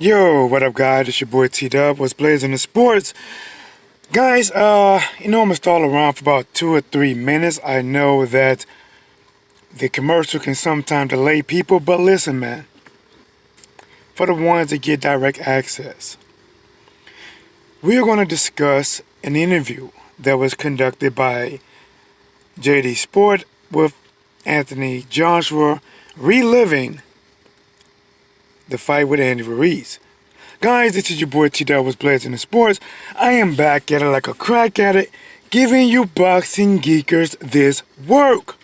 Yo, what up, guys? It's your boy Tdub. What's blazing the sports, guys? I'm gonna stall around for about 2 or 3 minutes. I know that the commercial can sometimes delay people, but listen, man. For the ones that get direct access, we are going to discuss an interview that was conducted by JD Sport with Anthony Joshua, reliving the fight with Andy Ruiz. Guys, this is your boy T-Dub was blazing the sports. I am back at it like a crack at it, giving you boxing geekers this work.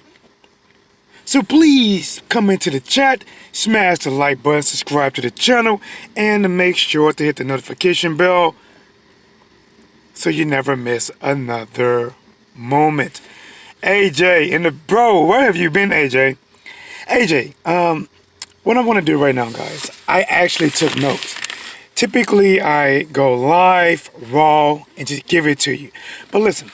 So please come into the chat, smash the like button, subscribe to the channel, and make sure to hit the notification bell so you never miss another moment. AJ and the bro, where have you been, AJ? AJ, what I want to do right now, guys, I actually took notes. Typically, I go live, raw, and just give it to you. But listen,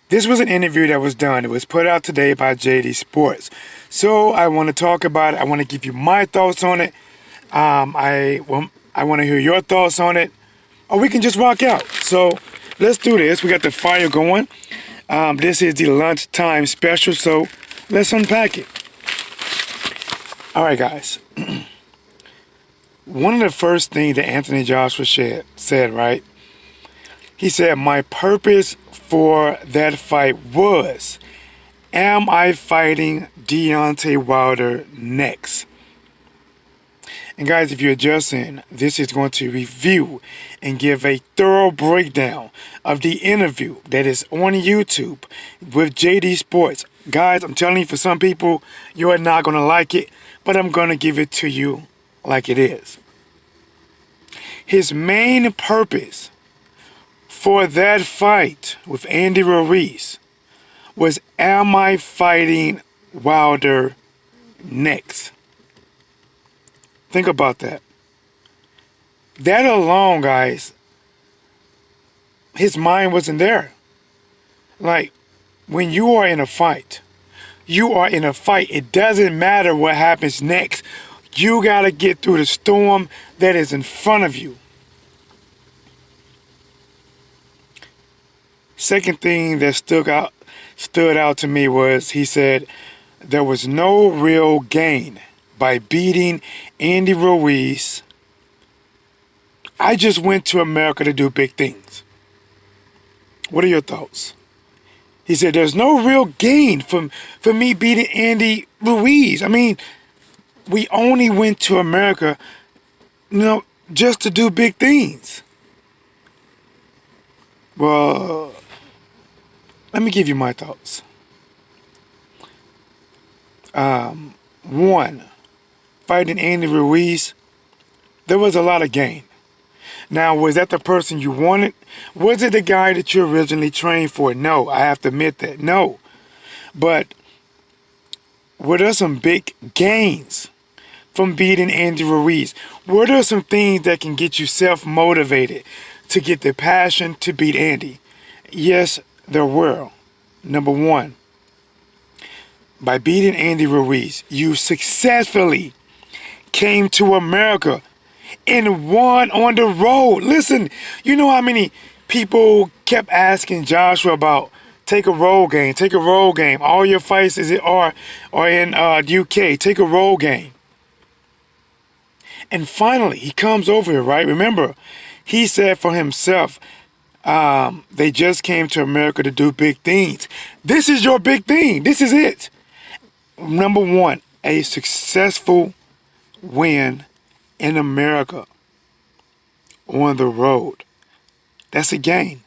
this was an interview that was done. It was put out today by JD Sports. So I want to talk about it. I want to give you my thoughts on it. I want to hear your thoughts on it. Or we can just rock out. So let's do this. We got the fire going. This is the lunchtime special, so let's unpack it. All right, guys. One of the first things that Anthony Joshua said, right? He said, my purpose for that fight was, am I fighting Deontay Wilder next? And guys, if you're just in, this is going to review and give a thorough breakdown of the interview that is on YouTube with JD Sports. Guys, I'm telling you, for some people, you are not going to like it, but I'm going to give it to you like it is. His main purpose for that fight with Andy Ruiz was, am I fighting Wilder next? Think about that. That alone, guys, his mind wasn't there. Like, when you are in a fight, you are in a fight. It doesn't matter what happens next. You got to get through the storm that is in front of you. Second thing that stood out to me was, he said there was no real gain by beating Andy Ruiz. I just went to America to do big things. What are your thoughts? He said there's no real gain for me beating Andy Ruiz. I mean, we only went to America, just to do big things. Well, let me give you my thoughts. One, fighting Andy Ruiz, there was a lot of gain. Now, was that the person you wanted? Was it the guy that you originally trained for? No, I have to admit that. No. But were there some big gains from beating Andy Ruiz? Were there some things that can get you self-motivated to get the passion to beat Andy? Yes, there were. Number one, by beating Andy Ruiz, you successfully came to America and won on the road. Listen, you know how many people kept asking Joshua about take a road game, take a road game. All your fights are in the UK. Take a road game. And finally, he comes over here, right? Remember, he said for himself, they just came to America to do big things. This is your big thing. This is it. Number one, a successful win in America on the road. That's a gain.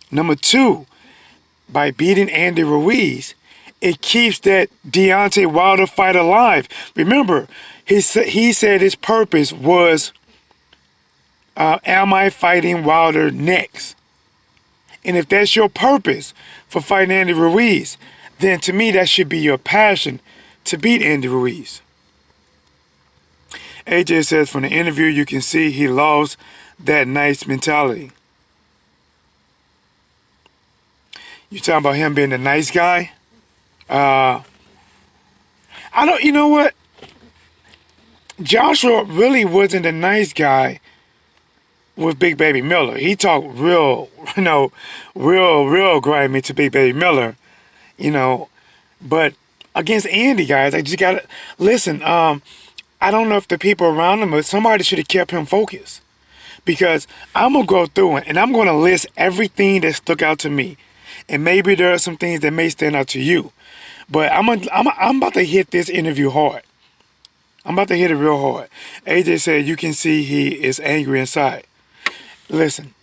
Number two, by beating Andy Ruiz, it keeps that Deontay Wilder fight alive. Remember, he said his purpose was, am I fighting Wilder next? And if that's your purpose for fighting Andy Ruiz, then to me that should be your passion to beat Andy Ruiz. AJ says from the interview you can see he lost that nice mentality. You talking about him being the nice guy? You know what? Joshua really wasn't a nice guy with Big Baby Miller. He talked real, real grimy to Big Baby Miller, you know. But against Andy, guys, I just gotta listen. I don't know if the people around him, but somebody should have kept him focused. Because I'm gonna go through it and I'm gonna list everything that stuck out to me, and maybe there are some things that may stand out to you. But I'm about to hit this interview hard. I'm about to hit it real hard. AJ said you can see he is angry inside. Listen,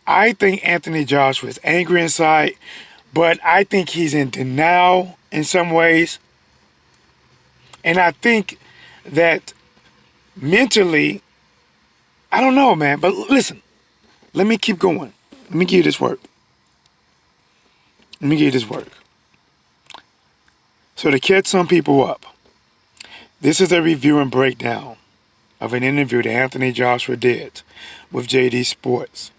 I think Anthony Joshua is angry inside, but I think he's in denial in some ways. And I think that mentally, I don't know, man. But listen, let me keep going. Let me give you this work. Let me give you this work. So to catch some people up, this is a review and breakdown of an interview that Anthony Joshua did with JD Sports.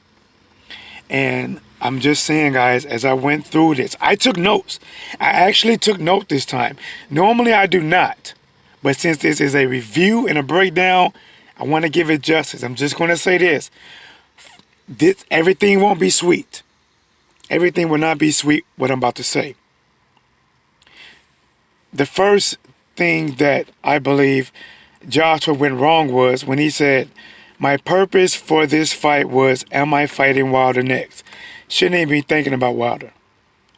And I'm just saying, guys, as I went through this, I took notes. I actually took note this time. Normally I do not. But since this is a review and a breakdown, I want to give it justice. I'm just going to say this. Everything won't be sweet. Everything will not be sweet, what I'm about to say. The first thing that I believe Joshua went wrong was when he said, my purpose for this fight was, am I fighting Wilder next? Shouldn't even be thinking about Wilder,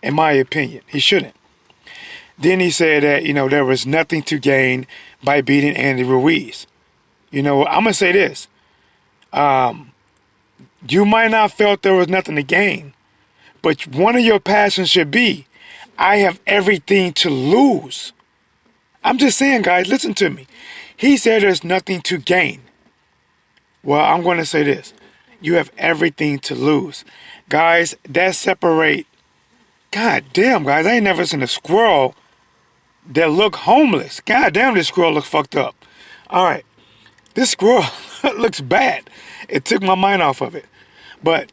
in my opinion. He shouldn't. Then he said that, there was nothing to gain by beating Andy Ruiz. I'm going to say this. You might not felt there was nothing to gain, but one of your passions should be, I have everything to lose. I'm just saying, guys, listen to me. He said there's nothing to gain. Well, I'm going to say this. You have everything to lose. Guys, that separate. God damn, guys, I ain't never seen a squirrel that look homeless. God damn, this squirrel looks fucked up. All right. This squirrel looks bad. It took my mind off of it. But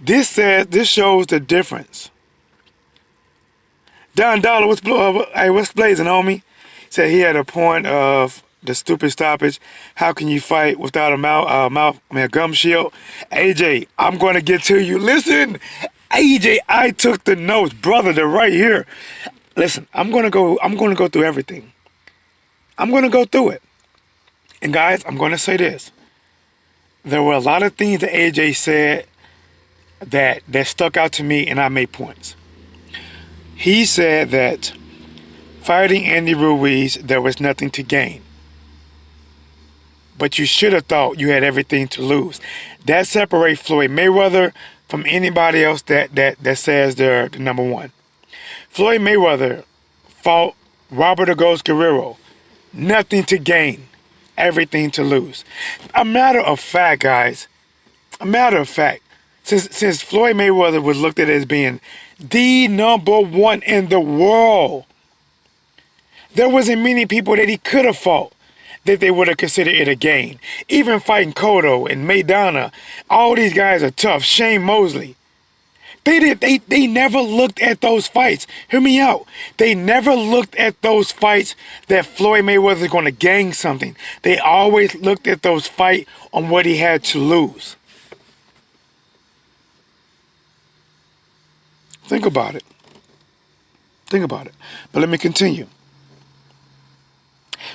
this shows the difference. Don Dollar, what's blazing, homie? Said he had a point of the stupid stoppage. How can you fight without a gum shield? AJ, I'm going to get to you. Listen, AJ, I took the notes, brother. They're right here. Listen, I'm going to go through everything. I'm going to go through it. And guys, I'm going to say this. There were a lot of things that AJ said that stuck out to me, and I made points. He said that fighting Andy Ruiz, there was nothing to gain. But you should have thought you had everything to lose. That separates Floyd Mayweather from anybody else that says they're the number one. Floyd Mayweather fought Robert the Ghost Guerrero. Nothing to gain, everything to lose. A matter of fact, guys, since Floyd Mayweather was looked at as being the number one in the world, there wasn't many people that he could have fought that they would have considered it a gain. Even fighting Cotto and Maidana, all these guys are tough. Shane Mosley. They never looked at those fights. Hear me out. They never looked at those fights that Floyd Mayweather is going to gain something. They always looked at those fights on what he had to lose. Think about it. But let me continue.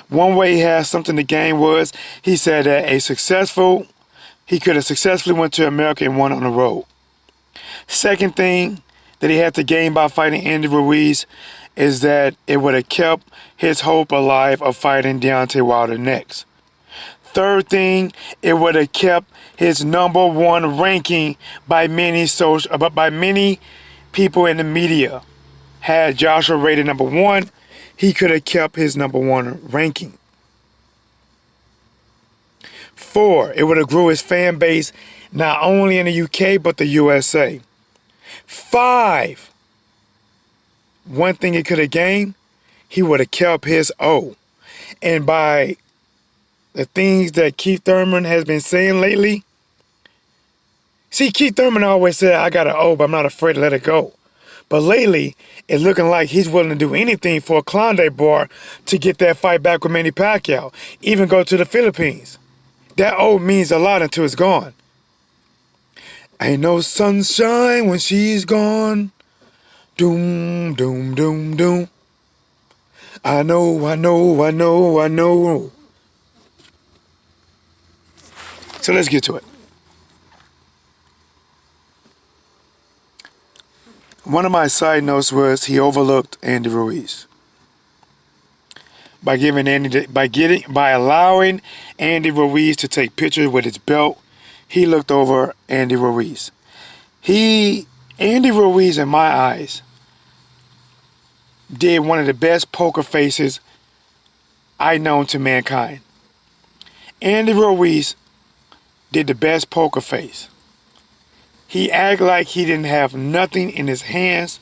One way he had something to gain was he said that he could have successfully went to America and won on the road. Second thing that he had to gain by fighting Andy Ruiz is that it would have kept his hope alive of fighting Deontay Wilder next. Third thing, it would have kept his number one ranking by many people in the media. Had Joshua rated number one, he could have kept his number one ranking. 4, it would have grew his fan base not only in the UK but the USA. 5, one thing he could have gained, he would have kept his O. And by the things that Keith Thurman has been saying lately, see, Keith Thurman always said, I got an O, but I'm not afraid to let it go. But lately, it's looking like he's willing to do anything for a Klondike bar to get that fight back with Manny Pacquiao. Even go to the Philippines. That oath means a lot until it's gone. Ain't no sunshine when she's gone. Doom, doom, doom, doom. I know, I know, I know, I know. So let's get to it. One of my side notes was he overlooked Andy Ruiz by allowing Andy Ruiz to take pictures with his belt. He looked over Andy Ruiz. Andy Ruiz, in my eyes, did one of the best poker faces I known to mankind. Andy Ruiz did the best poker face. He acted like he didn't have nothing in his hands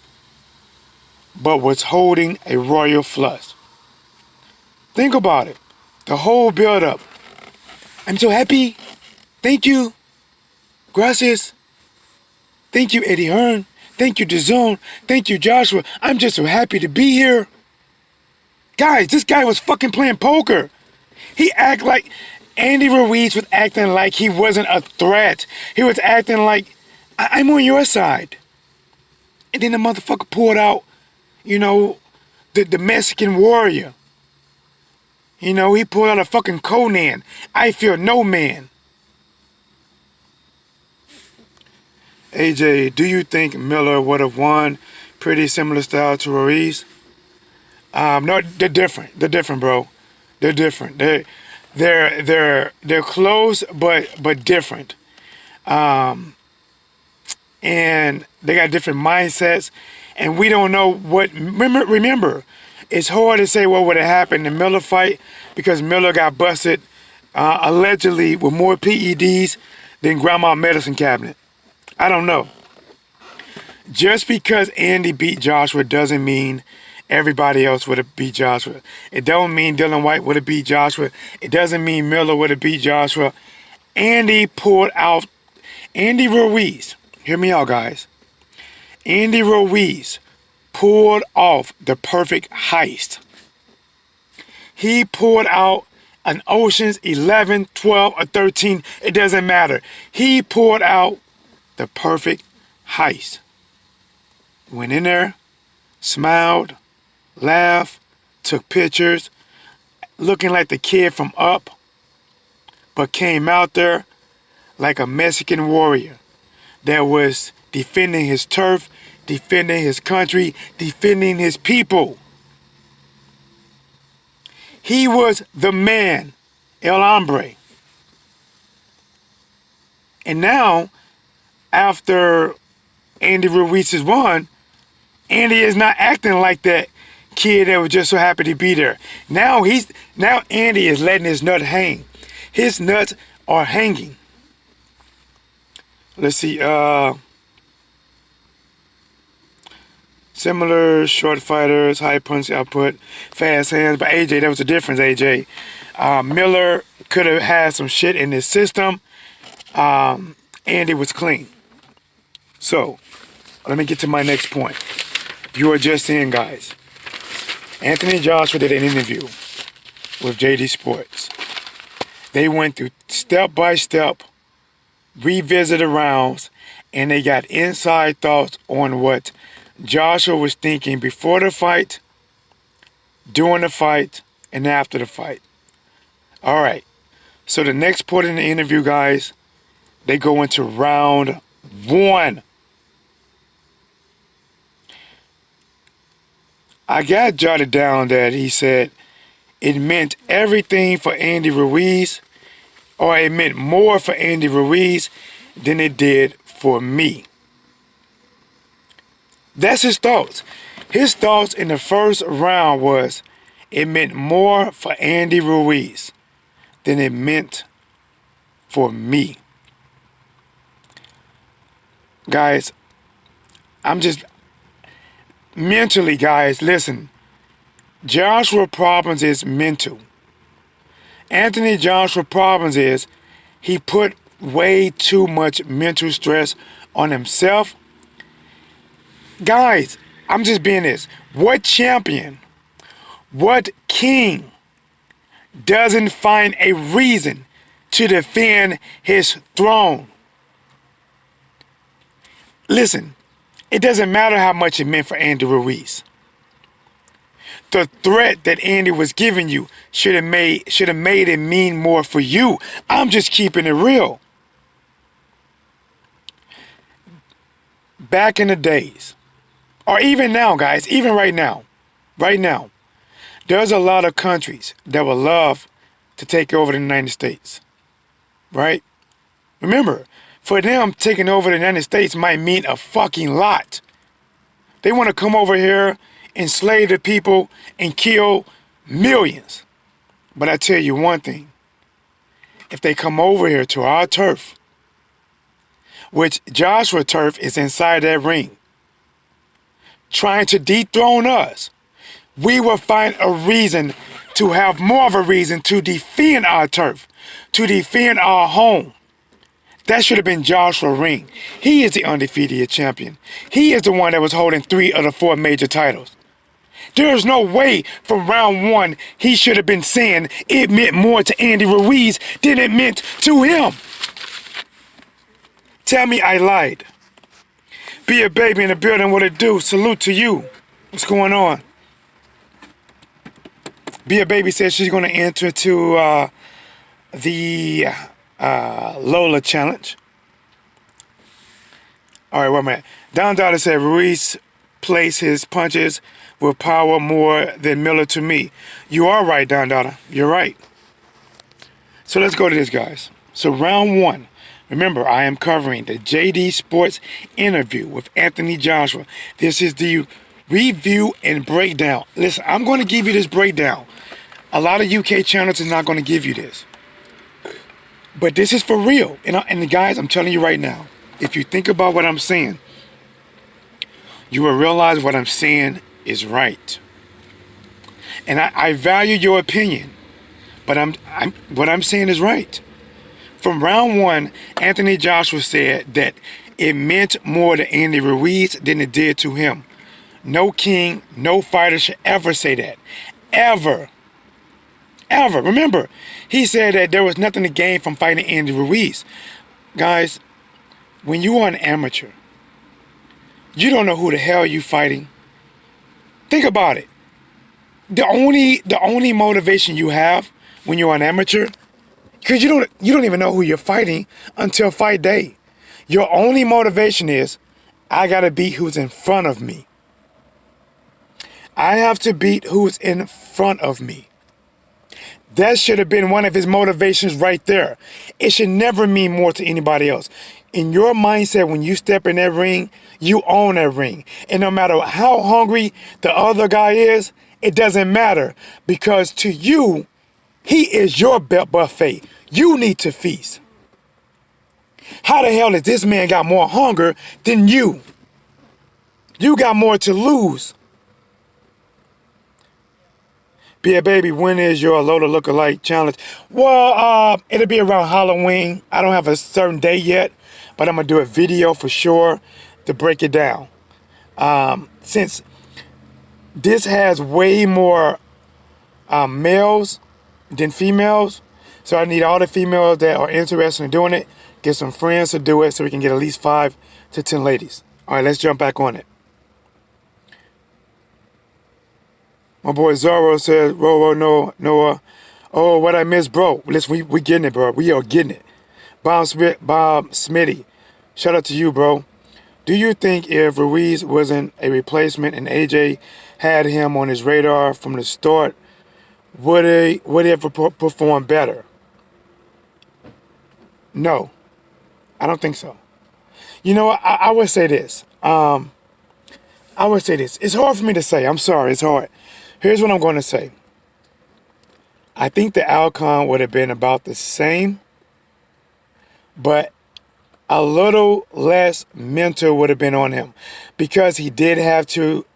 but was holding a royal flush. Think about it. The whole build-up. I'm so happy. Thank you. Gracias. Thank you, Eddie Hearn. Thank you, DAZN. Thank you, Joshua. I'm just so happy to be here. Guys, this guy was fucking playing poker. Andy Ruiz was acting like he wasn't a threat. He was acting like, I'm on your side. And then the motherfucker pulled out, the Mexican warrior. He pulled out a fucking Conan. I feel no man. AJ, do you think Miller would have won? Pretty similar style to Ruiz. No, they're different. They're different, bro. They're different. They're close, but different. And they got different mindsets, and we don't know what. Remember, it's hard to say what would have happened in the Miller fight because Miller got busted allegedly with more PEDs than grandma medicine cabinet. I don't know. Just because Andy beat Joshua doesn't mean everybody else would have beat Joshua. It don't mean Dylan White would have beat Joshua. It doesn't mean Miller would have beat Joshua. Andy Ruiz. Hear me out, guys. Andy Ruiz pulled off the perfect heist. He pulled out an Ocean's 11, 12, or 13. It doesn't matter. He pulled out the perfect heist. Went in there, smiled, laughed, took pictures, looking like the kid from Up, but came out there like a Mexican warrior that was defending his turf, defending his country, defending his people. He was the man, El Hombre. And now, after Andy Ruiz has won, Andy is not acting like that kid that was just so happy to be there. Now Andy is letting his nut hang. His nuts are hanging. Let's see. Similar short fighters, high punch output, fast hands. But AJ, that was the difference, AJ. Miller could have had some shit in his system. Andy was clean. So, let me get to my next point. You are just in, guys. Anthony Joshua did an interview with JD Sports. They went through step by step, revisited rounds, and they got inside thoughts on what Joshua was thinking before the fight, during the fight, and after the fight. All right. So the next part in the interview, guys, they go into round one. I got jotted down that he said it meant everything for Andy Ruiz, or it meant more for Andy Ruiz than it did for me. That's his thoughts. His thoughts in the first round was it meant more for Andy Ruiz than it meant for me. Guys, I'm just mentally, guys, listen. Joshua problems is mental. Anthony Joshua problems is he put way too much mental stress on himself. Guys, I'm just being this. What champion, what king doesn't find a reason to defend his throne? Listen, it doesn't matter how much it meant for Andy Ruiz. The threat that Andy was giving you should have made it mean more for you. I'm just keeping it real. Back in the days, or even now, guys, even right now, there's a lot of countries that would love to take over the United States, right? Remember, for them, taking over the United States might mean a fucking lot. They want to come over here, enslave the people, and kill millions. But I tell you one thing. If they come over here to our turf, which Joshua turf is inside that ring, trying to dethrone us, we will find a reason to have more of a reason to defend our turf, to defend our home. That should have been Joshua Ring. He is the undefeated champion. He is the one that was holding 3 of the 4 major titles. There's no way from round 1 he should have been saying it meant more to Andy Ruiz than it meant to him. Tell me I lied. Be a baby in the building, what it do? Salute to you. What's going on? Be a baby says she's going to enter to the Lola challenge. All right, wait a minute. Don Dada said Ruiz plays his punches with power more than Miller to me. You are right, Don Dada. You're right. So let's go to this, guys. So round 1. Remember, I am covering the JD Sports interview with Anthony Joshua. This is the review and breakdown. Listen, I'm going to give you this breakdown. A lot of UK channels are not going to give you this. But this is for real. And guys, I'm telling you right now, if you think about what I'm saying, you will realize what I'm saying is right. And I value your opinion, but what I'm saying is right. From round 1, Anthony Joshua said that it meant more to Andy Ruiz than it did to him. No king, no fighter should ever say that. Ever. Ever. Remember, he said that there was nothing to gain from fighting Andy Ruiz. Guys, when you are an amateur, you don't know who the hell you fighting. Think about it. The only motivation you have when you're an amateur, because you don't even know who you're fighting until fight day. Your only motivation is, I gotta beat who's in front of me. I have to beat who's in front of me. That should have been one of his motivations right there. It should never mean more to anybody else. In your mindset, when you step in that ring, you own that ring. And no matter how hungry the other guy is, it doesn't matter. Because to you, he is your buffet. You need to feast. How the hell is this man got more hunger than you? You got more to lose. Be a baby, when is your Lola Lookalike challenge? Well, it'll be around Halloween. I don't have a certain day yet, but I'm going to do a video for sure to break it down. Since this has way more males than females, so I need all the females that are interested in doing it, get some friends to do it so we can get at least 5 to 10 ladies. All right, let's jump back on it. My boy Zorro says, Noah. Oh, what I miss, bro. Listen, we getting it, bro. We are getting it. Bob Smitty, shout out to you, bro. Do you think if Ruiz wasn't a replacement and AJ had him on his radar from the start, would he have performed better? No, I don't think so. You know, I would say this. It's hard for me to say. I'm sorry, it's hard. Here's what I'm going to say. I think the outcome would have been about the same, but a little less mental would have been on him because he did have to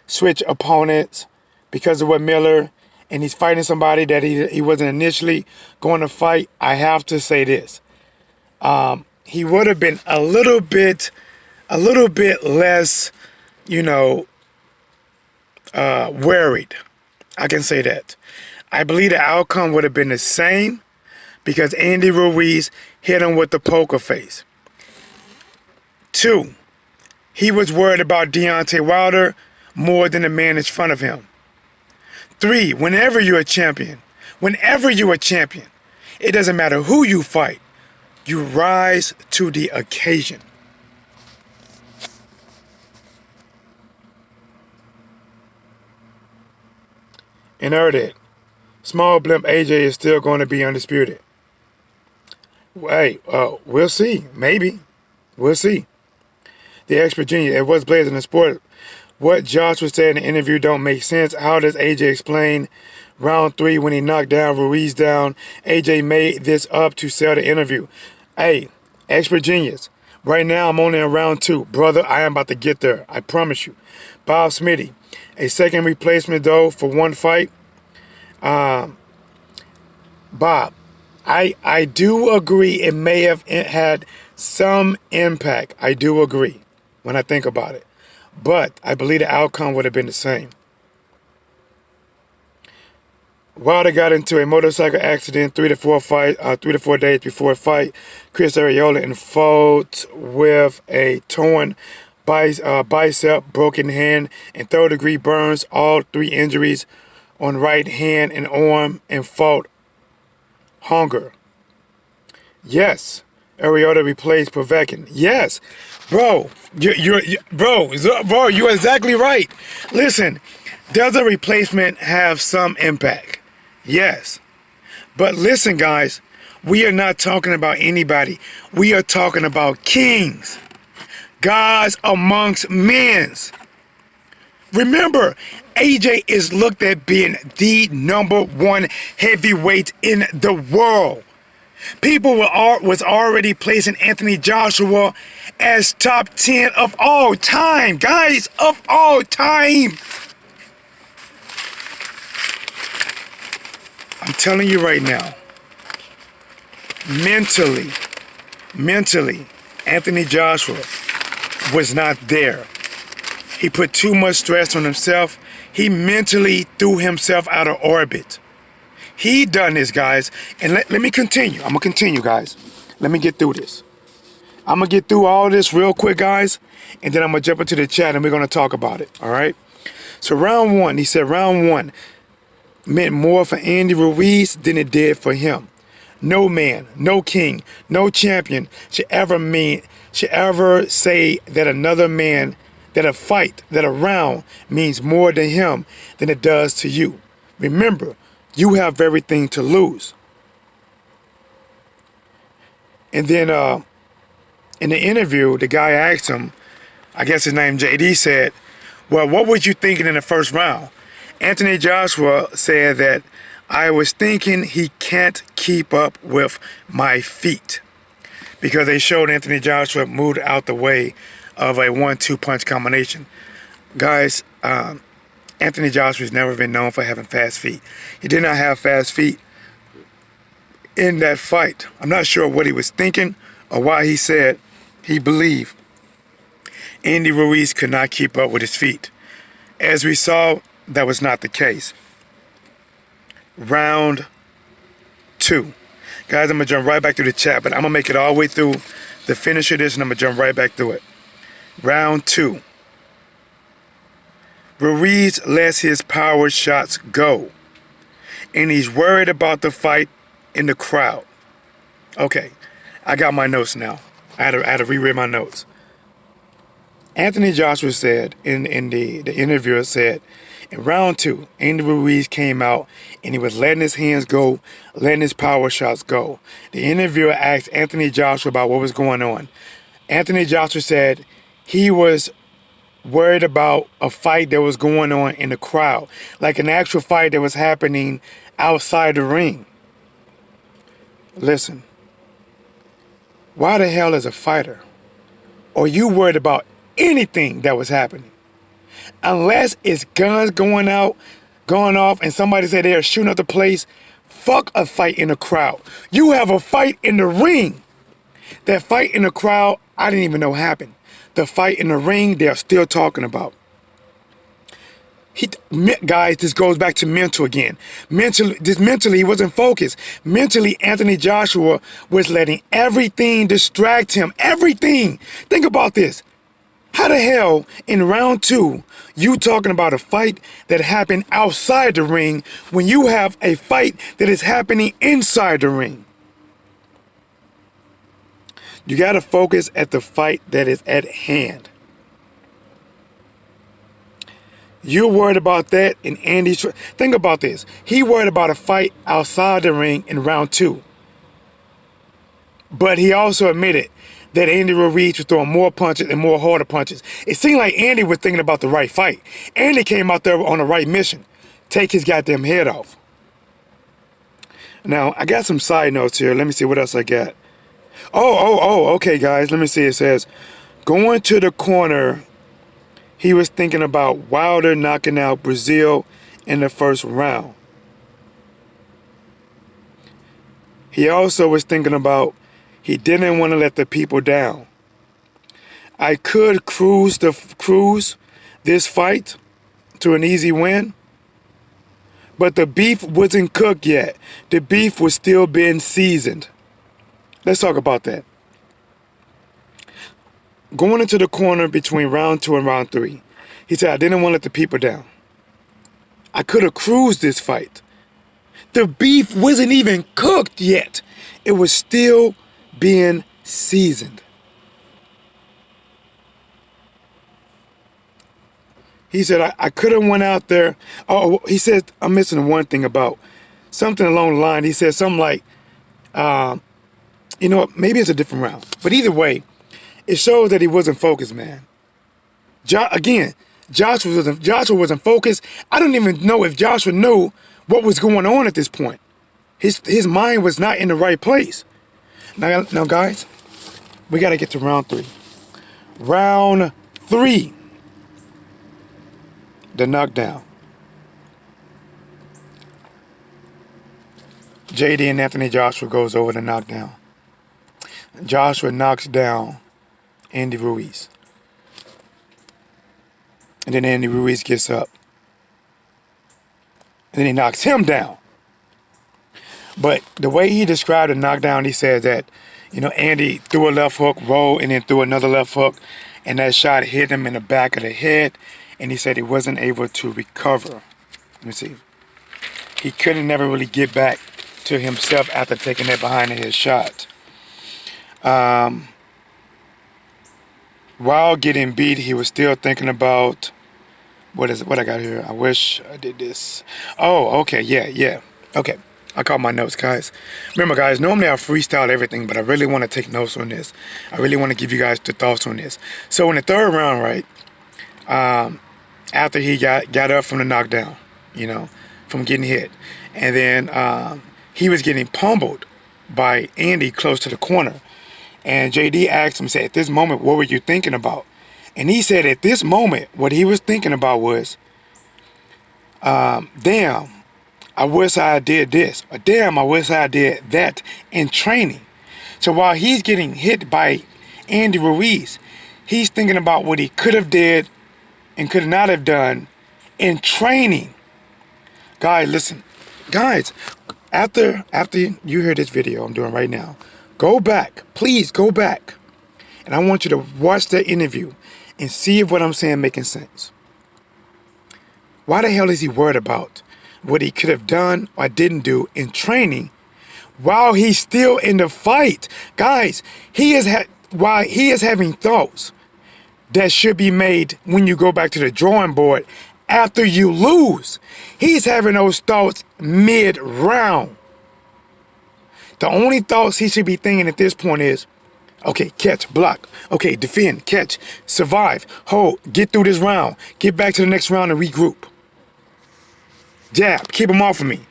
switch opponents because of what Miller, and he's fighting somebody that he wasn't initially going to fight. I have to say this. He would have been a little bit a little bit less, you know, worried. I can say that. I believe the outcome would have been the same because Andy Ruiz hit him with the poker face. 2, he was worried about Deontay Wilder more than the man in front of him. 3, whenever you're a champion, it doesn't matter who you fight, you rise to the occasion. And heard it. Small blimp AJ is still going to be undisputed. Hey, we'll see. Maybe. We'll see. The expert genius. It was blazing the sport. What Joshua said in the interview don't make sense. How does AJ explain round 3 when he knocked down Ruiz down? AJ made this up to sell the interview. Hey, expert genius. Right now I'm only in round 2. Brother, I am about to get there. I promise you. Bob Smitty. A second replacement though for one fight. Bob, I do agree it may have had some impact. I do agree when I think about it. But I believe the outcome would have been the same. Wilder got into a motorcycle accident 3 to 4 days before a fight. Chris Arreola in fault with a torn bicep, broken hand, and third-degree burns. All 3 injuries on right hand and arm, and fought hunger. Yes, Arreola replaced Povetkin. Yes, bro, you're exactly right. Listen, does a replacement have some impact? Yes, but listen, guys, we are not talking about anybody. We are talking about kings, gods amongst men. Remember, AJ is looked at being the #1 heavyweight in the world. People was already placing Anthony Joshua as top 10 of all time. Guys, of all time. I'm telling you right now, mentally, Anthony Joshua was not there. He put too much stress on himself. He mentally threw himself out of orbit. He done this, guys. And let me continue. I'm going to continue, guys. Let me get through this. I'm going to get through all this real quick, guys. And then I'm going to jump into the chat and we're going to talk about it. All right? So round 1, he said round 1 meant more for Andy Ruiz than it did for him. No man, no king, no champion should ever say that another man, that a fight, that a round means more to him than it does to you. Remember, you have everything to lose. And then in the interview, the guy asked him, I guess his name JD, said, well, what was you thinking in the first round? Anthony Joshua said that I was thinking he can't keep up with my feet, because they showed Anthony Joshua moved out the way of a 1-2 punch combination. Guys, Anthony Joshua's never been known for having fast feet. He did not have fast feet in that fight. I'm not sure what he was thinking or why he said he believed Andy Ruiz could not keep up with his feet. As we saw, that was not the case. Round 2. Guys, I'm going to jump right back to the chat, but I'm going to make it all the way through the finish of this, and I'm going to jump right back through it. Round 2. Ruiz lets his power shots go, and he's worried about the fight in the crowd. Okay, I got my notes now. I had to reread my notes. Anthony Joshua said, in the interviewer said, in round 2, Andy Ruiz came out and he was letting his hands go, letting his power shots go. The interviewer asked Anthony Joshua about what was going on. Anthony Joshua said he was worried about a fight that was going on in the crowd, like an actual fight that was happening outside the ring. Listen, why the hell is a fighter, or you worried about anything that was happening? Unless it's guns going off, and somebody said they are shooting up the place, fuck a fight in the crowd. You have a fight in the ring. That fight in the crowd, I didn't even know happened. the fight in the ring, they're still talking about. Guys, this goes back to mental again. Mentally, he wasn't focused. Mentally, Anthony Joshua was letting everything distract him. Everything. Think about this. How the hell, in round 2, you talking about a fight that happened outside the ring when you have a fight that is happening inside the ring? You got to focus at the fight that is at hand. You're worried about that, and Andy's... Think about this. He worried about a fight outside the ring in round 2. But he also admitted that Andy Ruiz was throwing more punches and more harder punches. It seemed like Andy was thinking about the right fight. Andy came out there on the right mission. Take his goddamn head off. Now, I got some side notes here. Let me see what else I got. Okay, guys. Let me see. It says, going to the corner... He was thinking about Wilder knocking out Brazil in the first round. He also was thinking about he didn't want to let the people down. I could cruise this fight to an easy win, but the beef wasn't cooked yet. The beef was still being seasoned. Let's talk about that. Going into the corner between round 2 and round 3, he said, I didn't want to let the people down. I could have cruised this fight. The beef wasn't even cooked yet. It was still being seasoned. He said, I could have went out there. Oh, he said, I'm missing one thing about something along the line. He said something like, maybe it's a different round. But either way, it shows that he wasn't focused, man. Joshua wasn't focused. I don't even know if Joshua knew what was going on at this point. His mind was not in the right place. Now guys, we got to get to round 3. Round 3. The knockdown. JD and Anthony Joshua goes over the knockdown. Joshua knocks down Andy Ruiz. And then Andy Ruiz gets up. And then he knocks him down. But the way he described the knockdown, he said that, Andy threw a left hook, rolled, and then threw another left hook. And that shot hit him in the back of the head. And he said he wasn't able to recover. Let me see. He couldn't never really get back to himself after taking that behind the head shot. While getting beat, he was still thinking about, what I got here? I wish I did this. Oh, okay, yeah. Okay, I caught my notes, guys. Remember, guys, normally I freestyle everything, but I really want to take notes on this. I really want to give you guys the thoughts on this. So in the third round, right, after he got up from the knockdown, from getting hit, and then he was getting pummeled by Andy close to the corner. And JD asked him, said, at this moment, what were you thinking about? And he said at this moment, what he was thinking about was, damn, I wish I did this. Or damn, I wish I did that in training. So while he's getting hit by Andy Ruiz, he's thinking about what he could have did and could not have done in training. Guys, listen. Guys, after you hear this video I'm doing right now, go back. Please go back. And I want you to watch that interview and see if what I'm saying making sense. Why the hell is he worried about what he could have done or didn't do in training while he's still in the fight? Guys, while he is having thoughts that should be made when you go back to the drawing board after you lose. He's having those thoughts mid-round. The only thoughts he should be thinking at this point is, okay, catch, block. Okay, defend, catch, survive, hold, get through this round, get back to the next round and regroup. Jab, keep him off of me.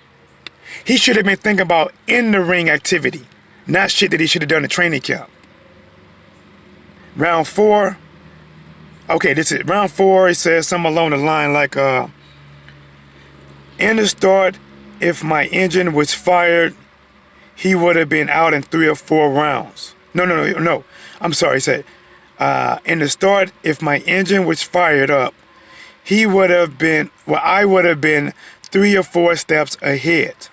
He should have been thinking about in-the-ring activity, not shit that he should have done in training camp. Round 4. Okay, this is round 4. It says something along the line like, in the start, if my engine was fired, he would have been out in 3 or 4 rounds. No. I'm sorry. He said, In the start, if my engine was fired up, I would have been 3 or 4 steps ahead.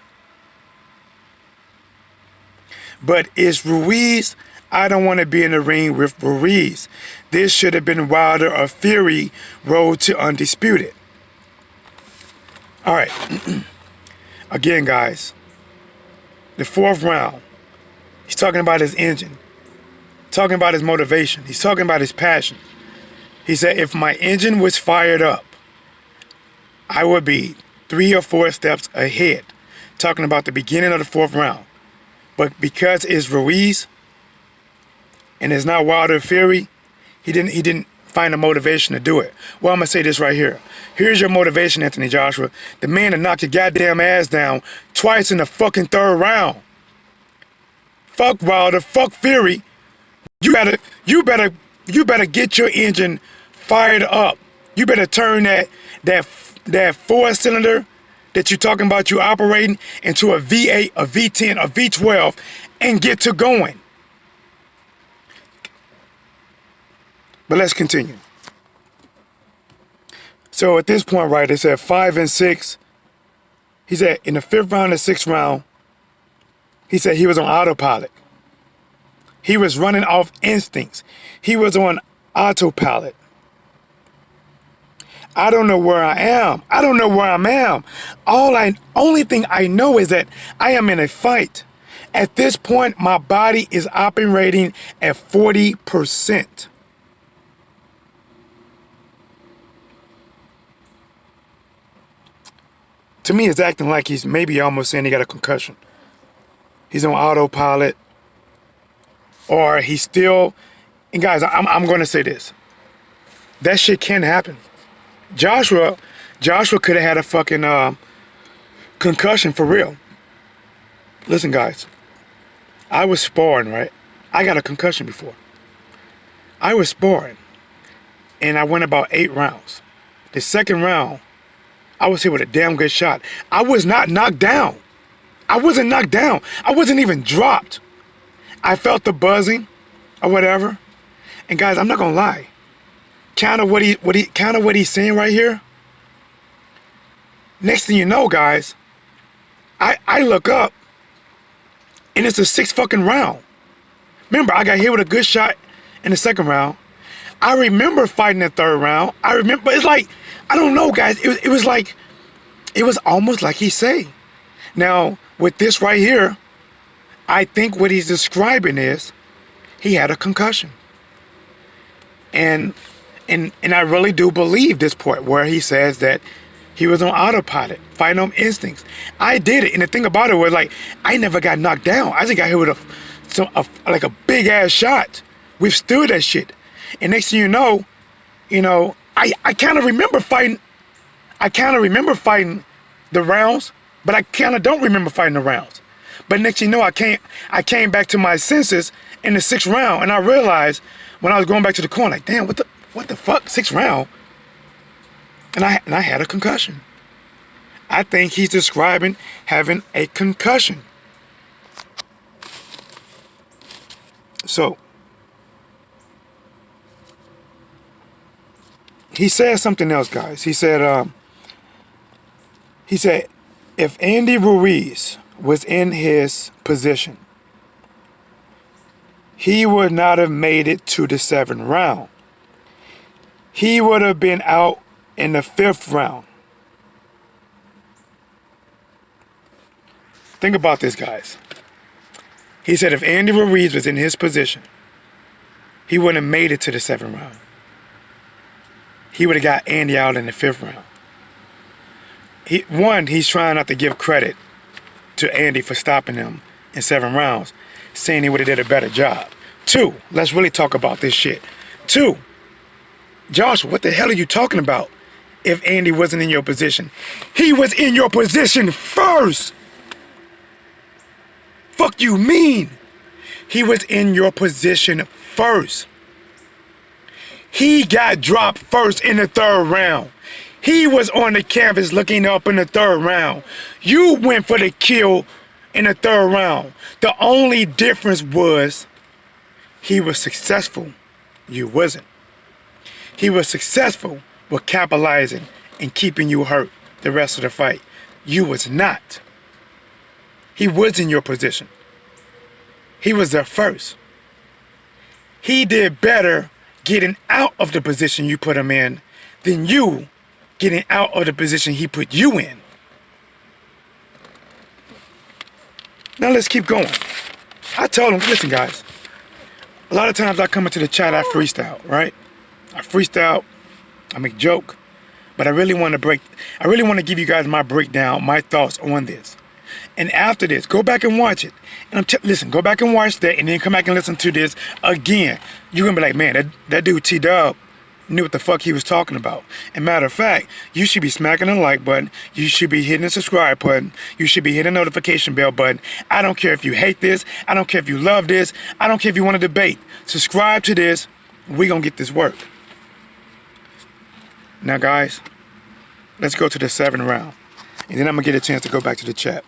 But it's Ruiz. I don't want to be in the ring with Ruiz. This should have been Wilder or Fury road to undisputed. All right. Again, guys, the 4th round, he's talking about his engine, talking about his motivation. He's talking about his passion. He said, if my engine was fired up, I would be 3 or 4 steps ahead. Talking about the beginning of the 4th round. But because it's Ruiz and it's not Wilder Fury, he didn't find the motivation to do it. Well, I'm gonna say this right here. Here's your motivation, Anthony Joshua. The man that knocked your goddamn ass down twice in the fucking 3rd round. Fuck Wilder, fuck Fury. You better get your engine fired up. You better turn that 4-cylinder that you're talking about you operating into a V8, a V10, a V12, and get to going. But let's continue. So at this point, right, it said 5 and 6. He said in the 5th round and 6th round, he said he was on autopilot. He was running off instincts. He was on autopilot. I don't know where I am. I don't know where I am. Only thing I know is that I am in a fight. At this point, my body is operating at 40%. To me, it's acting like he's maybe almost saying he got a concussion. He's on autopilot. Or he's still... And guys, I'm going to say this. That shit can happen. Joshua could have had a fucking concussion for real. Listen, guys. I was sparring, right? I got a concussion before. I was sparring. And I went about 8 rounds. The 2nd round, I was hit with a damn good shot. I was not knocked down. I wasn't knocked down. I wasn't even dropped. I felt the buzzing or whatever. And guys, I'm not gonna lie. Counter what he's saying right here. Next thing you know, guys, I look up and it's the 6th fucking round. Remember, I got hit with a good shot in the 2nd round. I remember fighting the 3rd round. I remember, but it's like, I don't know, guys. It was like, it was almost like he say. Now, with this right here, I think what he's describing is he had a concussion. And I really do believe this part where he says that he was on autopilot, fighting on instincts. I did it. And the thing about it was, like, I never got knocked down. I just got hit with a big ass shot. Withstood that shit. And next thing you know, I kind of remember fighting. I kind of remember fighting the rounds, but I kind of don't remember fighting the rounds. But next thing you know, I came back to my senses in the 6th round, and I realized when I was going back to the corner, like, damn, what the fuck, 6th round? And I had a concussion. I think he's describing having a concussion. So he said something else, guys. He said if Andy Ruiz was in his position, he would not have made it to the 7th round. He would have been out in the 5th round. Think about this, guys. He said if Andy Ruiz was in his position, he wouldn't have made it to the 7th round. He would have got Andy out in the 5th round. He's trying not to give credit to Andy for stopping him in 7 rounds, saying he would have did a better job. 2, let's really talk about this shit. 2, Joshua, what the hell are you talking about if Andy wasn't in your position? He was in your position first. Fuck you mean? He was in your position first. He got dropped first in the 3rd round. He was on the canvas looking up in the 3rd round. You went for the kill in the 3rd round. The only difference was he was successful You wasn't. He was successful with capitalizing and keeping you hurt the rest of the fight. You was not. He was in your position. He was there first. He did better getting out of the position you put him in than you getting out of the position he put you in. Now let's keep going. I told him, listen guys, a lot of times I come into the chat, I freestyle, right? I freestyle, I make joke, but I really want to give you guys my breakdown, my thoughts on this. And after this, go back and watch it. And listen, go back and watch that, and then come back and listen to this again. You're gonna be like, man, that dude Tdub knew what the fuck he was talking about. And matter of fact, you should be smacking the like button. You should be hitting the subscribe button. You should be hitting the notification bell button. I don't care if you hate this. I don't care if you love this. I don't care if you want to debate. Subscribe to this. We're gonna get this work. Now, guys, let's go to the 7th round. And then I'm gonna get a chance to go back to the chat.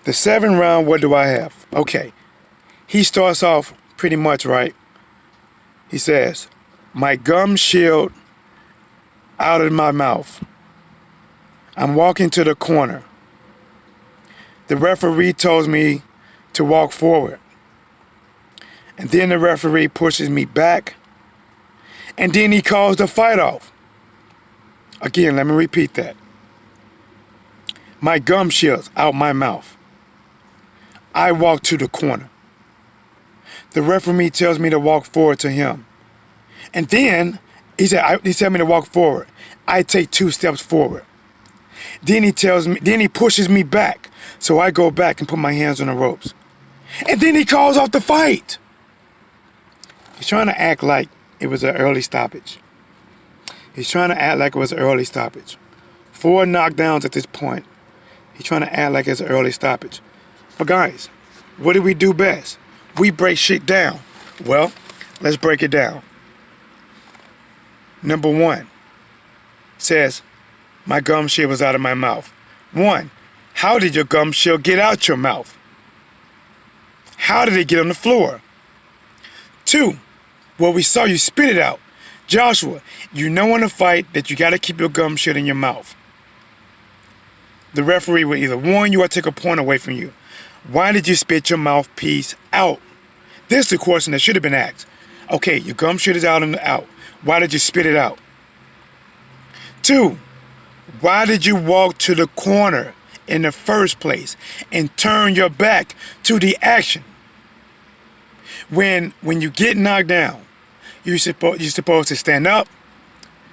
The 7th round, what do I have? Okay. He starts off pretty much right. He says, my gum shield out of my mouth. I'm walking to the corner. The referee tells me to walk forward. And then the referee pushes me back. And then he calls the fight off. Again, let me repeat that. My gum shield's out my mouth. I walk to the corner. The referee tells me to walk forward to him. And then he told me to walk forward. I take 2 steps forward. Then he pushes me back. So I go back and put my hands on the ropes. And then he calls off the fight. He's trying to act like it was an early stoppage. He's trying to act like it was an early stoppage. 4 knockdowns at this point. He's trying to act like it's an early stoppage. But guys, what do we do best? We break shit down. Well, let's break it down. Number 1 says, my gum shield was out of my mouth. 1, how did your gum shield get out your mouth? How did it get on the floor? 2, well, we saw you spit it out. Joshua, you know in a fight that you got to keep your gum shield in your mouth. The referee will either warn you or take a point away from you. Why did you spit your mouthpiece out? This is the question that should have been asked. Okay, your gum shield is out and out. Why did you spit it out? 2, why did you walk to the corner in the first place and turn your back to the action? When you get knocked down, you're supposed to stand up,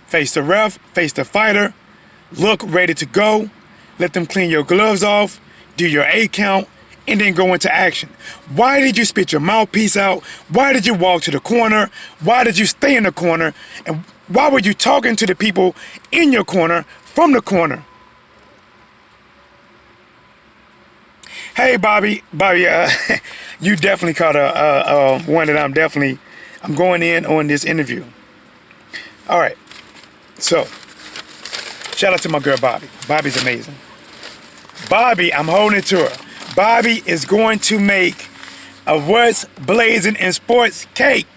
face the ref, face the fighter, look ready to go, let them clean your gloves off, do your 8 count, and then go into action. Why did you spit your mouthpiece out? Why did you walk to the corner? Why did you stay in the corner? And why were you talking to the people in your corner from the corner? Hey, Bobby, you definitely caught one that I'm going in on this interview. All right, so shout out to my girl Bobby. Bobby's amazing. Bobby, I'm holding it to her. Bobby is going to make a What's Blazing in Sports cake.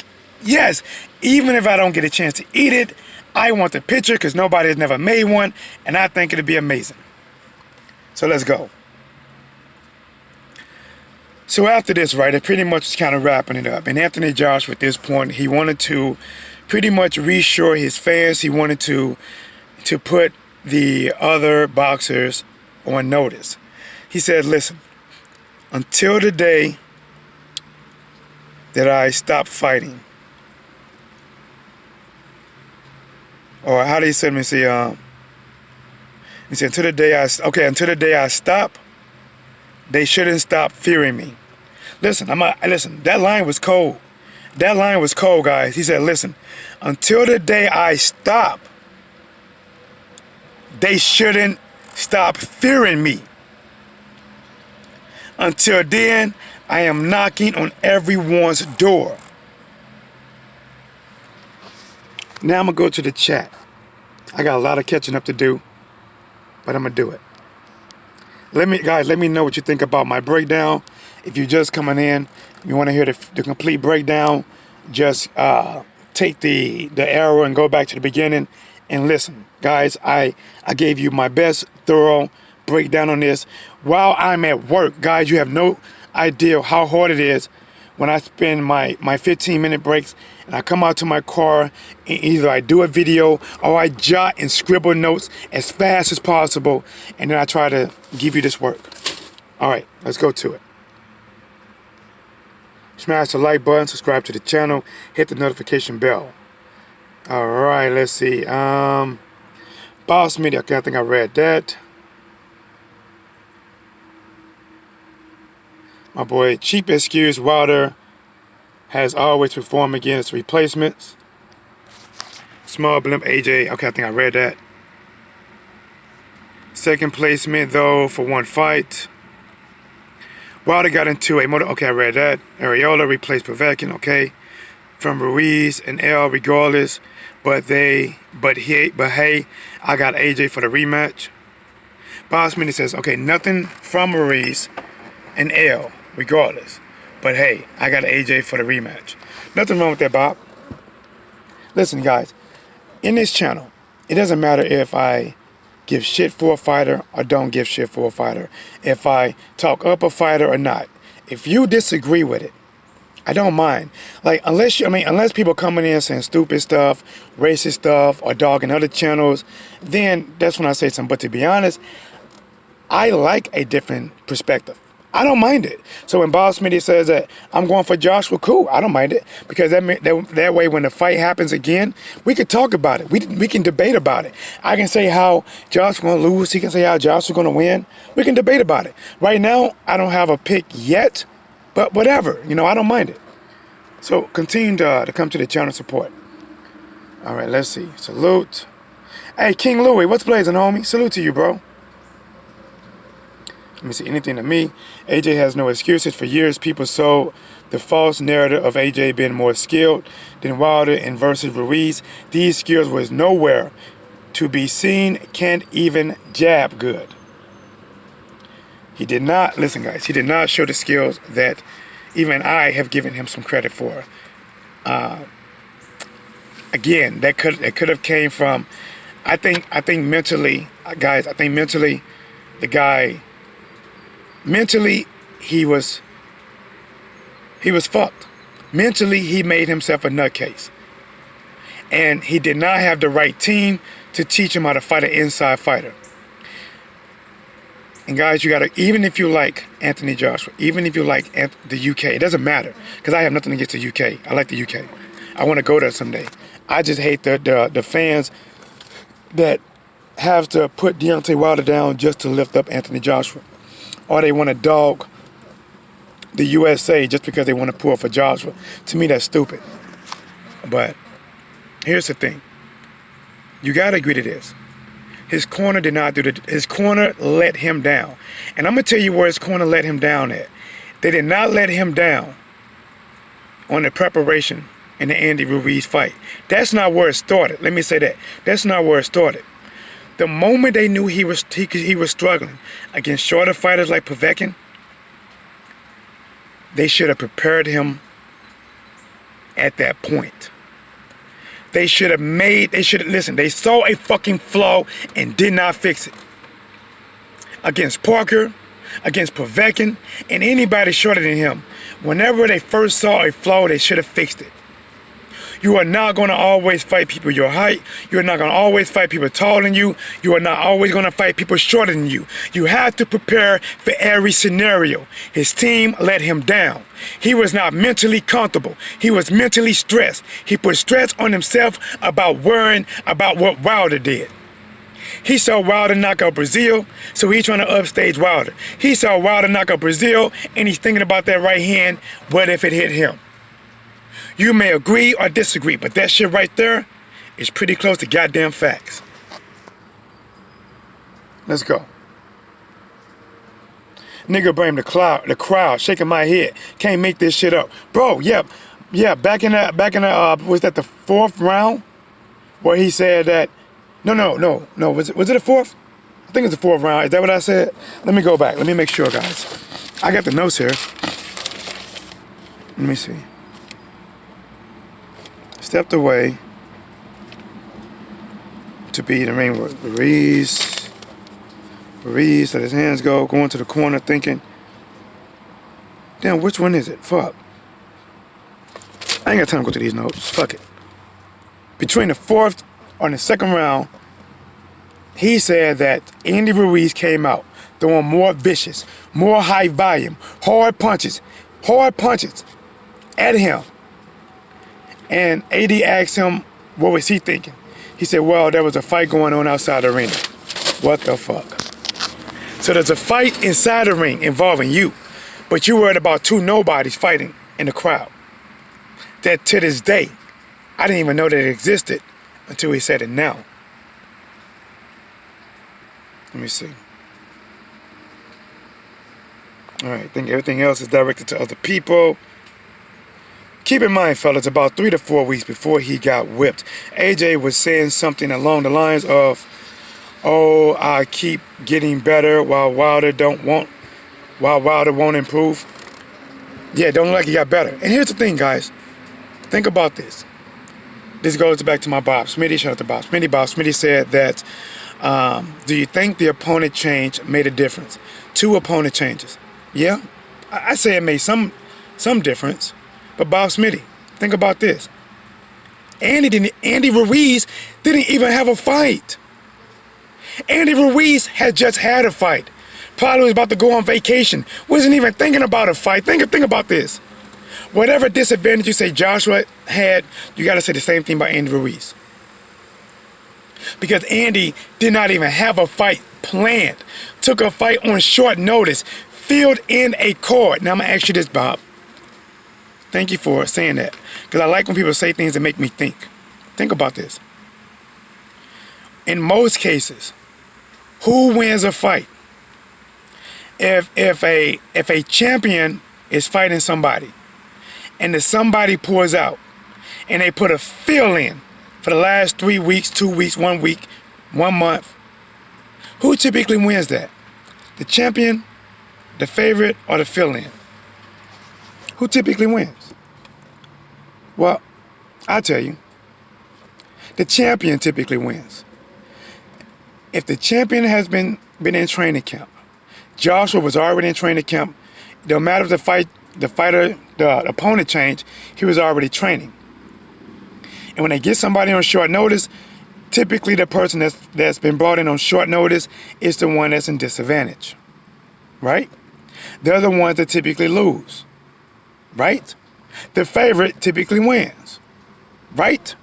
Yes, even if I don't get a chance to eat it, I want the picture because nobody has never made one, and I think it'll be amazing. So let's go. So after this, right, it pretty much is kind of wrapping it up. And Anthony Joshua, at this point, he wanted to pretty much reassure his fans. He wanted to put the other boxers on notice. He said, listen, until the day that I stop fighting, or how do you say, let me see, he said, until the day I stop, they shouldn't stop fearing me. Listen, that line was cold. That line was cold, guys. He said, listen, until the day I stop, they shouldn't stop fearing me. Until then, I am knocking on everyone's door. Now I'm going to go to the chat. I got a lot of catching up to do, but I'm going to do it. Let me know what you think about my breakdown. If you're just coming in, you want to hear the complete breakdown, just take the arrow and go back to the beginning and listen. Guys, I gave you my best thorough breakdown on this while I'm at work. Guys, you have no idea how hard it is when I spend my 15-minute breaks and I come out to my car and either I do a video or I jot and scribble notes as fast as possible, and then I try to give you this work. All right, let's go to it. Smash the like button, subscribe to the channel, hit the notification bell. All right, let's see. Boss Media, okay, I think I read that. My boy, cheap excuse, Wilder has always performed against replacements. Small blimp, AJ, okay, I think I read that. Second placement, though, for one fight. Wilder got into a motor, okay, I read that. Areola replaced Povetkin, okay. From Ruiz and L, regardless. But hey, I got AJ for the rematch. Boss Mini says, okay, nothing from Ruiz and L, regardless. But hey, I got AJ for the rematch. Nothing wrong with that, Bob. Listen, guys, in this channel, it doesn't matter if I give shit for a fighter or don't give shit for a fighter. If I talk up a fighter or not. If you disagree with it, I don't mind. Like, unless people coming in saying stupid stuff, racist stuff, or dogging other channels, then that's when I say something. But to be honest, I like a different perspective. I don't mind it. So when Boss Media says that I'm going for Joshua, cool. I don't mind it, because that way when the fight happens again, we can talk about it. We can debate about it. I can say how Josh's going to lose. He can say how Joshua's going to win. We can debate about it. Right now, I don't have a pick yet, but whatever. You know, I don't mind it. So continue to come to the channel support. All right, let's see. Salute. Hey, King Louie, what's blazing, homie? Salute to you, bro. Let me see, anything to me. AJ has no excuses. For years, people sold the false narrative of AJ being more skilled than Wilder in versus Ruiz. These skills was nowhere to be seen. Can't even jab good. He did not, listen guys, he did not show the skills that even I have given him some credit for. Again, that could have came from, I think mentally, guys, I think mentally, the guy, mentally, he was fucked. Mentally, he made himself a nutcase. And he did not have the right team to teach him how to fight an inside fighter. And guys, you gotta, even if you like Anthony Joshua, even if you like the UK, it doesn't matter, because I have nothing against the UK. I like the UK. I want to go there someday. I just hate the fans that have to put Deontay Wilder down just to lift up Anthony Joshua. Or they want to dog the USA just because they want to pull for Joshua. To me, that's stupid. But here's the thing. You got to agree to this. His corner did not do his corner let him down. And I'm going to tell you where his corner let him down at. They did not let him down on the preparation in the Andy Ruiz fight. That's not where it started. Let me say that. That's not where it started. The moment they knew he was struggling against shorter fighters like Povetkin, they should have prepared him at that point. They should have listen, they saw a fucking flaw and did not fix it. Against Parker, against Povetkin, and anybody shorter than him, whenever they first saw a flaw, they should have fixed it. You are not going to always fight people your height. You are not going to always fight people taller than you. You are not always going to fight people shorter than you. You have to prepare for every scenario. His team let him down. He was not mentally comfortable. He was mentally stressed. He put stress on himself about worrying about what Wilder did. He saw Wilder knock out Brazil, so he's trying to upstage Wilder. He saw Wilder knock out Brazil, and he's thinking about that right hand. What if it hit him? You may agree or disagree, but that shit right there is pretty close to goddamn facts. Let's go. Nigga blame the crowd, shaking my head. Can't make this shit up. Bro, yeah, back in the, was that the fourth round? Where he said that, no, was it the fourth? I think it's the fourth round. Is that what I said? Let me go back. Let me make sure, guys. I got the notes here. Let me see. stepped away to be in the ring with Ruiz. Ruiz let his hands go, going to the corner thinking, damn, which one is it? Fuck. I ain't got time to go through these notes. Fuck it. Between the fourth or the second round, he said that Andy Ruiz came out throwing more vicious, more high volume, hard punches at him. And AD asked him, what was he thinking? He said, well, there was a fight going on outside the arena. What the fuck? So there's a fight inside the ring involving you, but you worried about two nobodies fighting in the crowd. That to this day, I didn't even know that it existed until he said it now. Let me see. All right, I think everything else is directed to other people. Keep in mind, fellas, about 3 to 4 weeks before he got whipped, AJ was saying something along the lines of, oh, I keep getting better while Wilder won't improve. Yeah, don't look like he got better. And here's the thing, guys. Think about this. This goes back to my Bob Smitty. Shout out to Bob Smitty. Bob Smitty said that, do you think the opponent change made a difference? 2 opponent changes. Yeah, I say it made some difference. But Bob Smitty, think about this. Andy Ruiz didn't even have a fight. Andy Ruiz had just had a fight. Probably was about to go on vacation. Wasn't even thinking about a fight. Think about this. Whatever disadvantage you say Joshua had, you got to say the same thing about Andy Ruiz. Because Andy did not even have a fight planned. Took a fight on short notice. Filled in a card. Now I'm going to ask you this, Bob. Thank you for saying that. Because I like when people say things that make me think. Think about this. In most cases, who wins a fight? If a champion is fighting somebody, and the somebody pulls out, and they put a fill in for the last 3 weeks, 2 weeks, 1 week, 1 month, who typically wins that? The champion, the favorite, or the fill in? Who typically wins? Well, I'll tell you. The champion typically wins. If the champion has been in training camp, Joshua was already in training camp, no matter if the opponent changed, he was already training. And when they get somebody on short notice, typically the person that's been brought in on short notice is the one that's in disadvantage. Right? They're the ones that typically lose. Right? The favorite typically wins. Right?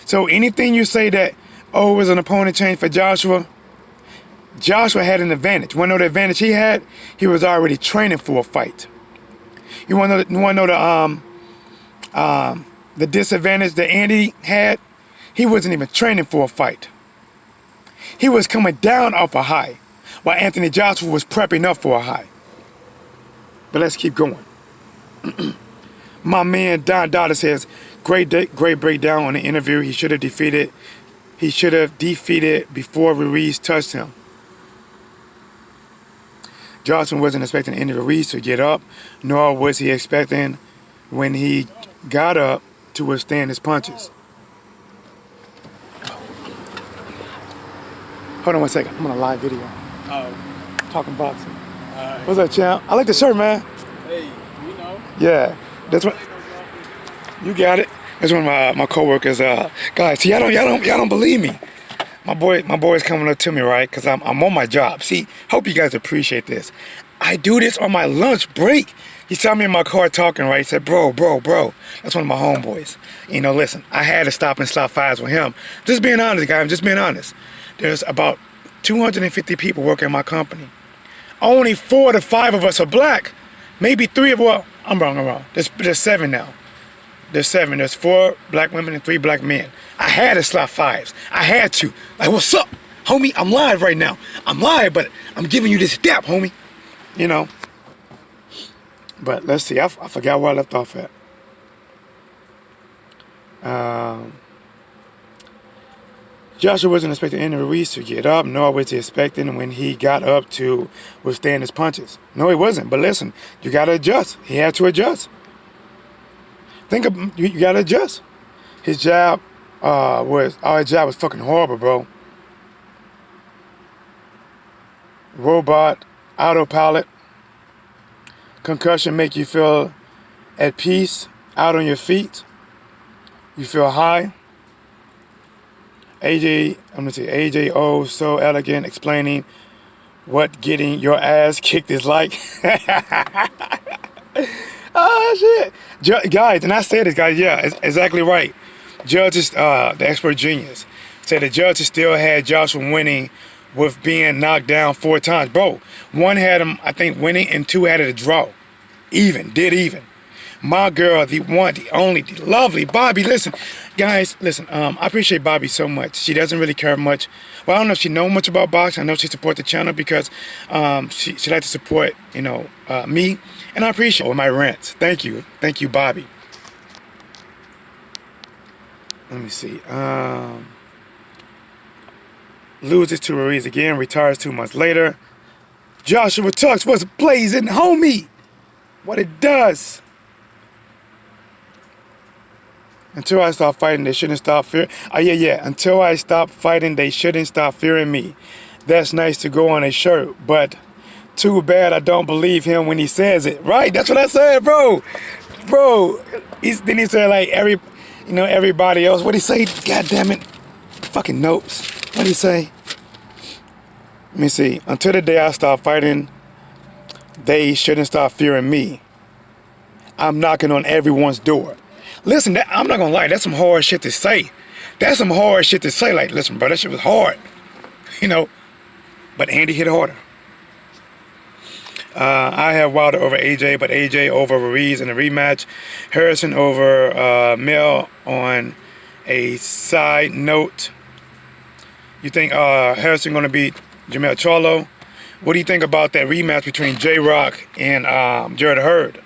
So anything you say that, oh, it was an opponent change for Joshua, Joshua had an advantage. You want to know the advantage he had? He was already training for a fight. You want to know the disadvantage that Andy had? He wasn't even training for a fight. He was coming down off a high, while Anthony Joshua was prepping up for a high. But let's keep going. My man Don Dada says, great breakdown on the interview. He should have defeated before Ruiz touched him. Johnson wasn't expecting Andy Ruiz to get up, nor was he expecting when he got up to withstand his punches. Hold on 1 second. I'm on a live video. Oh. Talking boxing. Right. What's up, champ? I like the shirt, man. Hey, you know. Yeah. That's what. You got it. That's one of my coworkers. Guys, see, y'all don't believe me. My boy's coming up to me, right? Cause I'm on my job. See, hope you guys appreciate this. I do this on my lunch break. He saw me in my car talking, right? He said, bro. That's one of my homeboys. You know, listen, I had to stop and slap fives with him. Just being honest, guys. I'm just being honest. There's about 250 people working in my company. Only 4 to 5 of us are black. Maybe 3 of, well, I'm wrong. There's 7 now. There's 7. There's 4 black women and 3 black men. I had to slap fives. I had to. Like, what's up, homie? I'm live right now. I'm live, but I'm giving you this dap, homie. You know. But let's see. I forgot where I left off at. Joshua wasn't expecting Andy Ruiz to get up, nor was he expecting when he got up to withstand his punches. No, he wasn't. But listen, you got to adjust. He had to adjust. You got to adjust. His jab his jab was fucking horrible, bro. Robot, autopilot, concussion make you feel at peace, out on your feet. You feel high. AJ O, so elegant, explaining what getting your ass kicked is like. Oh shit, guys, and I say this, guys. Yeah, it's exactly right. Judges, the expert genius, said the judges still had Joshua winning with being knocked down 4 times. Bro, one had him, I think, winning, and 2 had it a draw. Even. My girl, the one, the only, the lovely Bobby. Listen, guys, listen, I appreciate Bobby so much. She doesn't really care much. Well, I don't know if she knows much about boxing. I know she supports the channel because she likes to support, me. And I appreciate it with my rants. Thank you. Thank you, Bobby. Let me see. Loses to Ruiz again, retires 2 months later. Joshua Tucks was blazing, homie. What it does. Until I stop fighting, they shouldn't stop fearing. Oh, yeah. Until I stop fighting, they shouldn't stop fearing me. That's nice to go on a shirt, but too bad I don't believe him when he says it. Right? That's what I said, bro. Then he said, like, everybody else. What'd he say? God damn it. Fucking notes. What'd he say? Let me see. Until the day I stop fighting, they shouldn't stop fearing me. I'm knocking on everyone's door. Listen, I'm not gonna lie, that's some hard shit to say. Like, listen, bro, that shit was hard. But Andy hit harder. I have Wilder over AJ, but AJ over Ruiz in a rematch. Harrison over Mel. On a side note, you think Harrison gonna beat Jamel Charlo? What do you think about that rematch between J-Rock and Jared Hurd?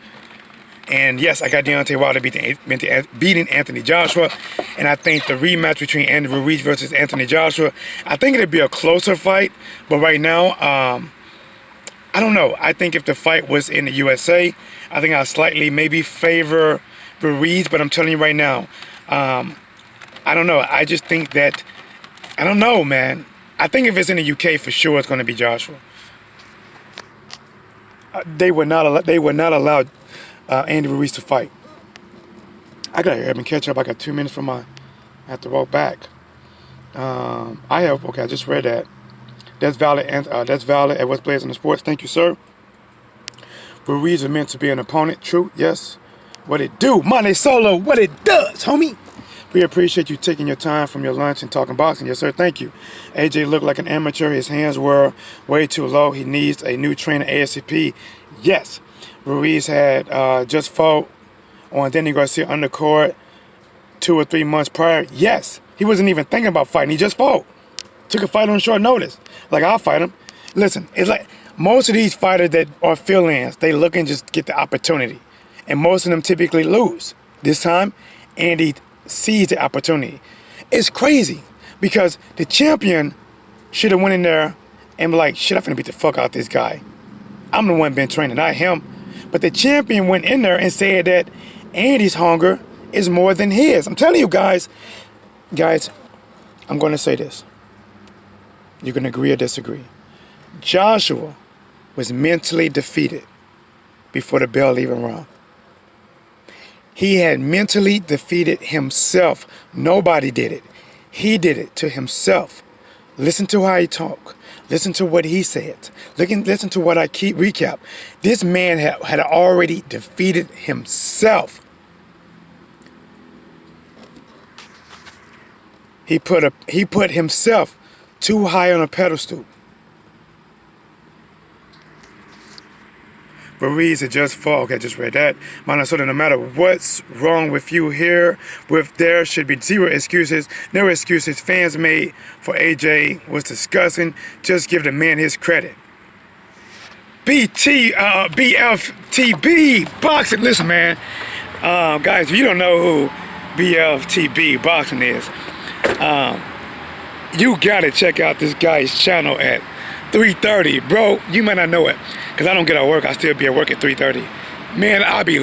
And yes, I got Deontay Wilder beating Anthony Joshua. And I think the rematch between Andy Ruiz versus Anthony Joshua, I think it'd be a closer fight. But right now, I don't know. I think if the fight was in the USA, I think I'll slightly maybe favor Ruiz. But I'm telling you right now, I don't know. I just think that, I don't know, man. I think if it's in the UK, for sure it's going to be Joshua. They would not allow Andy Ruiz to fight. I gotta hurry and catch up. I got 2 minutes I have to walk back. I just read that. That's valid. That's valid at whatsblazing the sports. Thank you, sir. Ruiz was meant to be an opponent. True. Yes. What it do? Money Solo. What it does, homie. We appreciate you taking your time from your lunch and talking boxing. Yes, sir. Thank you. AJ looked like an amateur. His hands were way too low. He needs a new trainer ASAP. Yes. Ruiz had just fought on Danny Garcia undercard 2 or 3 months prior. Yes. He wasn't even thinking about fighting. He just fought. Took a fight on short notice. Like, I'll fight him. Listen, it's like most of these fighters that are fill-ins, they look and just get the opportunity. And most of them typically lose. This time, Andy sees the opportunity. It's crazy because the champion should have went in there and be like, shit, I'm finna beat the fuck out this guy. I'm the one been training, not him. But the champion went in there and said that Andy's hunger is more than his. I'm telling you guys, I'm going to say this. You can agree or disagree. Joshua was mentally defeated before the bell even rung. He had mentally defeated himself. Nobody did it. He did it to himself. Listen to how he talked. Listen to what he said. Listen to what I keep recap. This man had already defeated himself. He put himself too high on a pedestal. Ruiz had just fought. Okay, I just read that. Minnesota, no matter what's wrong with you here, there should be zero excuses. No excuses fans made for AJ was disgusting. Just give the man his credit. BFTB boxing. Listen, man. Guys, if you don't know who BFTB boxing is, you gotta check out this guy's channel at 3:30, bro. You might not know it, cause I don't get out of work. I still be at work at 3:30. Man, I'll be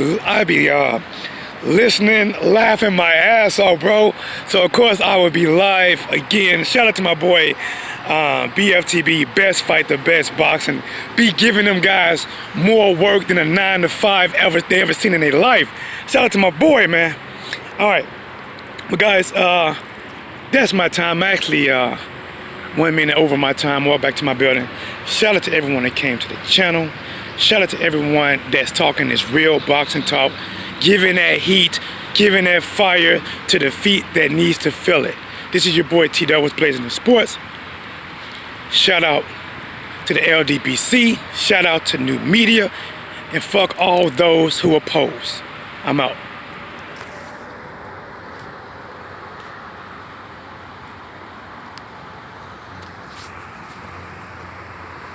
listening, laughing my ass off, bro. So of course I will be live again. Shout out to my boy BFTB, Best Fight the Best Boxing. Be giving them guys more work than a 9 to 5 they ever seen in their life. Shout out to my boy, man. All right, but guys, that's my time. Actually, 1 minute over my time. Walk back to my building. Shout out to everyone that came to the channel. Shout out to everyone that's talking this real boxing talk, giving that heat, giving that fire to the feet that needs to feel it. This is your boy Tdub was Blazing the Sports. Shout out to the LDBC. Shout out to new media. And fuck all those who oppose. I'm out.